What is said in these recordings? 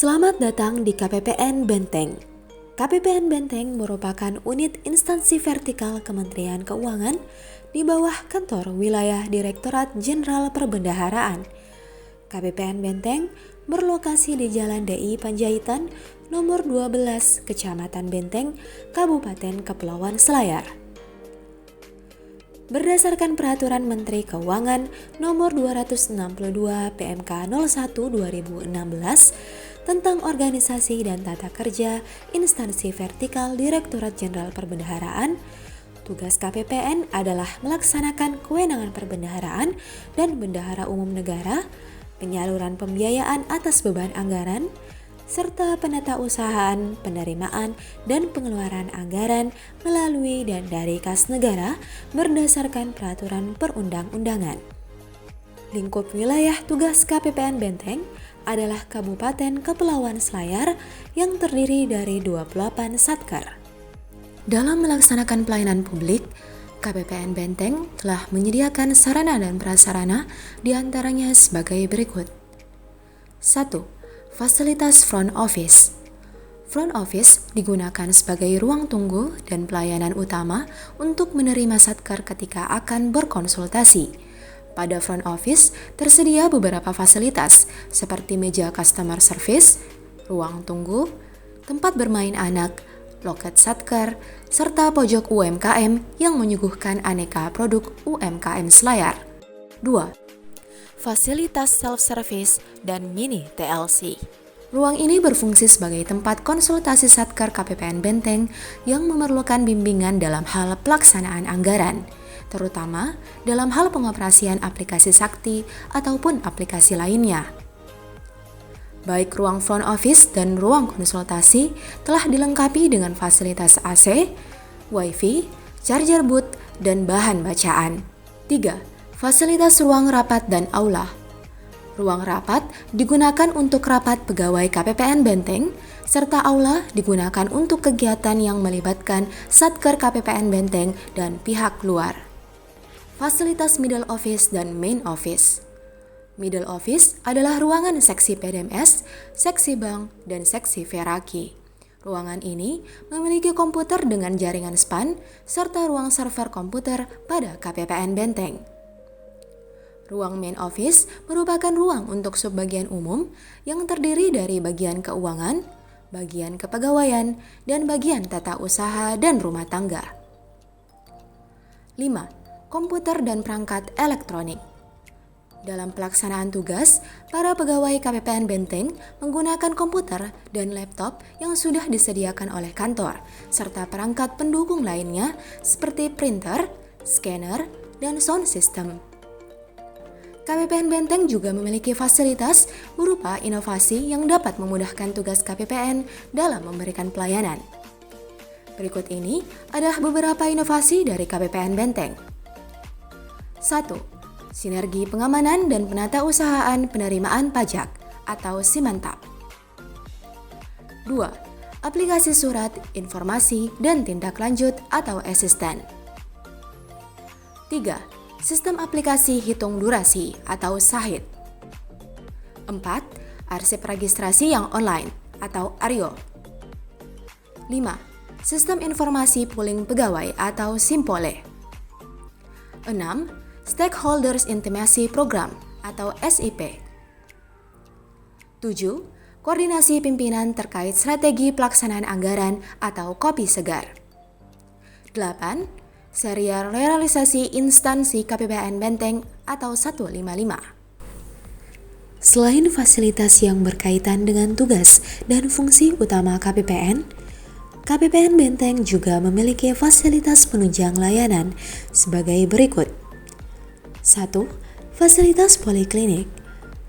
Selamat datang di KPPN Benteng. KPPN Benteng merupakan unit instansi vertikal Kementerian Keuangan di bawah kantor wilayah Direktorat Jenderal Perbendaharaan. KPPN Benteng berlokasi di Jalan DI Panjaitan, nomor 12, Kecamatan Benteng, Kabupaten Kepulauan Selayar. Berdasarkan Peraturan Menteri Keuangan Nomor 262 PMK 01 2016 tentang organisasi dan tata kerja instansi vertikal Direktorat Jenderal Perbendaharaan, tugas KPPN adalah melaksanakan kewenangan perbendaharaan dan bendahara umum negara, penyaluran pembiayaan atas beban anggaran, serta penatausahaan, penerimaan, dan pengeluaran anggaran melalui dan dari kas negara berdasarkan peraturan perundang-undangan. Lingkup wilayah tugas KPPN Benteng adalah Kabupaten Kepulauan Selayar yang terdiri dari 28 satker. Dalam melaksanakan pelayanan publik, KPPN Benteng telah menyediakan sarana dan prasarana diantaranya sebagai berikut. 1. Fasilitas front office. Front office digunakan sebagai ruang tunggu dan pelayanan utama untuk menerima satker ketika akan berkonsultasi. Pada front office tersedia beberapa fasilitas seperti meja customer service, ruang tunggu, tempat bermain anak, loket satker, serta pojok UMKM yang menyuguhkan aneka produk UMKM Selayar. 2. Fasilitas self-service dan mini TLC. Ruang ini berfungsi sebagai tempat konsultasi satker KPPN Benteng yang memerlukan bimbingan dalam hal pelaksanaan anggaran, terutama dalam hal pengoperasian aplikasi sakti ataupun aplikasi lainnya. Baik ruang front office dan ruang konsultasi telah dilengkapi dengan fasilitas AC, WiFi, charger boot, dan bahan bacaan. 3. Fasilitas ruang rapat dan aula. Ruang rapat digunakan untuk rapat pegawai KPPN Benteng, serta aula digunakan untuk kegiatan yang melibatkan satker KPPN Benteng dan pihak luar. Fasilitas middle office dan main office. Middle office adalah ruangan seksi PDMS, seksi bank, dan seksi Veraki. Ruangan ini memiliki komputer dengan jaringan SPAN, serta ruang server komputer pada KPPN Benteng. Ruang main office merupakan ruang untuk subbagian umum yang terdiri dari bagian keuangan, bagian kepegawaian, dan bagian tata usaha dan rumah tangga. 5. Komputer dan perangkat elektronik. Dalam pelaksanaan tugas, para pegawai KPPN Benteng menggunakan komputer dan laptop yang sudah disediakan oleh kantor, serta perangkat pendukung lainnya seperti printer, scanner, dan sound system. KPPN Benteng juga memiliki fasilitas berupa inovasi yang dapat memudahkan tugas KPPN dalam memberikan pelayanan. Berikut ini adalah beberapa inovasi dari KPPN Benteng. 1. Sinergi pengamanan dan penatausahaan penerimaan pajak atau Simantap. 2. Aplikasi surat, informasi, dan tindak lanjut atau asisten. 3. Sistem aplikasi hitung durasi atau SAHID. 4. Arsip registrasi yang online atau ARIO. 5. Sistem informasi pooling pegawai atau SIMPOLE. 6. Stakeholders Intimacy Program atau SIP. 7. Koordinasi pimpinan terkait strategi pelaksanaan anggaran atau kopi segar. 8. Serial realisasi instansi KPPN Benteng atau 155. Selain fasilitas yang berkaitan dengan tugas dan fungsi utama KPPN, KPPN Benteng juga memiliki fasilitas penunjang layanan sebagai berikut. 1. Fasilitas poliklinik.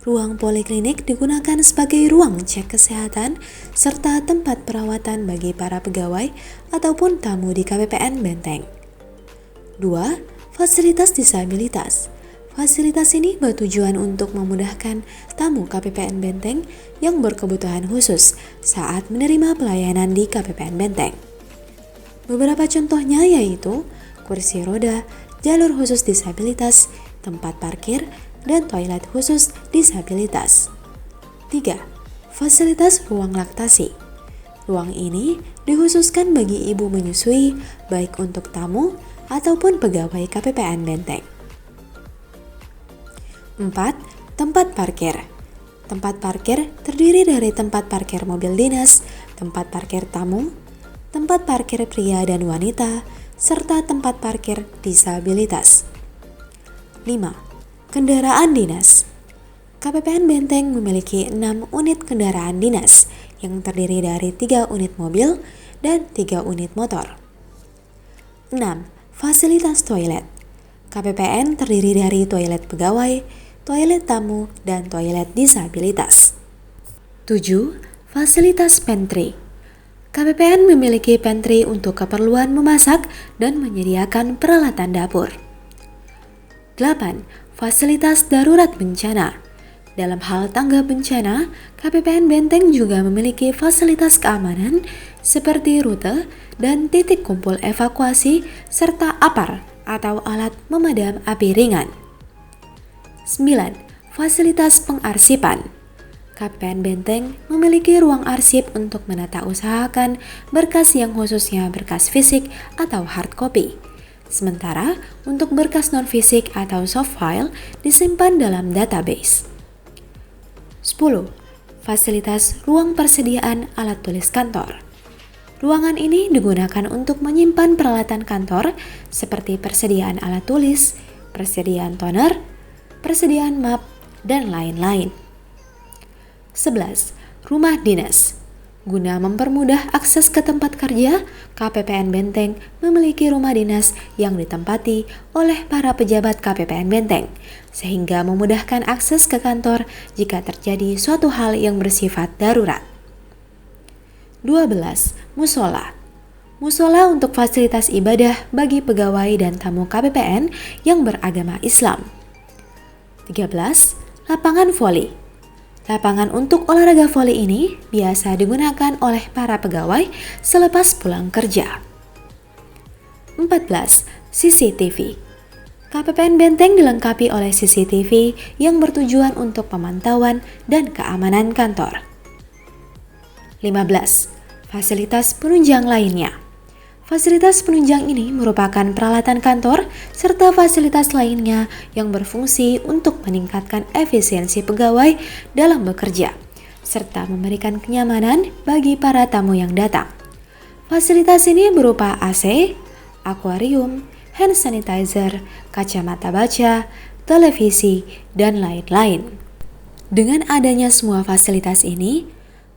Ruang poliklinik digunakan sebagai ruang cek kesehatan serta tempat perawatan bagi para pegawai ataupun tamu di KPPN Benteng. 2. Fasilitas disabilitas. Fasilitas ini bertujuan untuk memudahkan tamu KPPN Benteng yang berkebutuhan khusus saat menerima pelayanan di KPPN Benteng. Beberapa contohnya yaitu kursi roda, jalur khusus disabilitas, tempat parkir, dan toilet khusus disabilitas. 3. Fasilitas ruang laktasi. Ruang ini dikhususkan bagi ibu menyusui, baik untuk tamu ataupun pegawai KPPN Benteng. 4. Tempat parkir. Tempat parkir terdiri dari tempat parkir mobil dinas, tempat parkir tamu, tempat parkir pria dan wanita, serta tempat parkir disabilitas. 5. Kendaraan dinas. KPPN Benteng memiliki 6 unit kendaraan dinas yang terdiri dari 3 unit mobil dan 3 unit motor. 6. Fasilitas toilet. KPPN terdiri dari toilet pegawai, toilet tamu, dan toilet disabilitas. 7. Fasilitas pantry. KPPN memiliki pantry untuk keperluan memasak dan menyediakan peralatan dapur. 8. Fasilitas darurat bencana. Dalam hal tanggap bencana, KPPN Benteng juga memiliki fasilitas keamanan seperti rute dan titik kumpul evakuasi serta APAR atau alat memadam api ringan. 9. Fasilitas pengarsipan. KPPN Benteng memiliki ruang arsip untuk menata usahakan berkas yang khususnya berkas fisik atau hard copy. Sementara untuk berkas non-fisik atau soft file disimpan dalam database. 10. Fasilitas ruang persediaan alat tulis kantor. Ruangan ini digunakan untuk menyimpan peralatan kantor seperti persediaan alat tulis, persediaan toner, persediaan map, dan lain-lain. 11. Rumah dinas. Guna mempermudah akses ke tempat kerja, KPPN Benteng memiliki rumah dinas yang ditempati oleh para pejabat KPPN Benteng, sehingga memudahkan akses ke kantor jika terjadi suatu hal yang bersifat darurat. 12. Musola. Musola untuk fasilitas ibadah bagi pegawai dan tamu KPPN yang beragama Islam. 13. Lapangan voli. Lapangan untuk olahraga voli ini biasa digunakan oleh para pegawai selepas pulang kerja. 14. CCTV. KPPN Benteng dilengkapi oleh CCTV yang bertujuan untuk pemantauan dan keamanan kantor. 15. Fasilitas penunjang lainnya. Fasilitas penunjang ini merupakan peralatan kantor serta fasilitas lainnya yang berfungsi untuk meningkatkan efisiensi pegawai dalam bekerja, serta memberikan kenyamanan bagi para tamu yang datang. Fasilitas ini berupa AC, akuarium, hand sanitizer, kacamata baca, televisi, dan lain-lain. Dengan adanya semua fasilitas ini,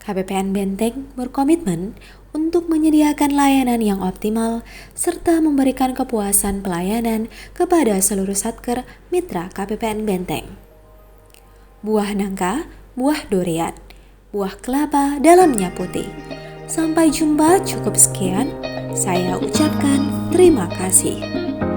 KPPN Benteng berkomitmen untuk menyediakan layanan yang optimal serta memberikan kepuasan pelayanan kepada seluruh satker mitra KPPN Benteng. Buah nangka, buah durian, buah kelapa dalamnya putih. Sampai jumpa, cukup sekian. Saya ucapkan terima kasih.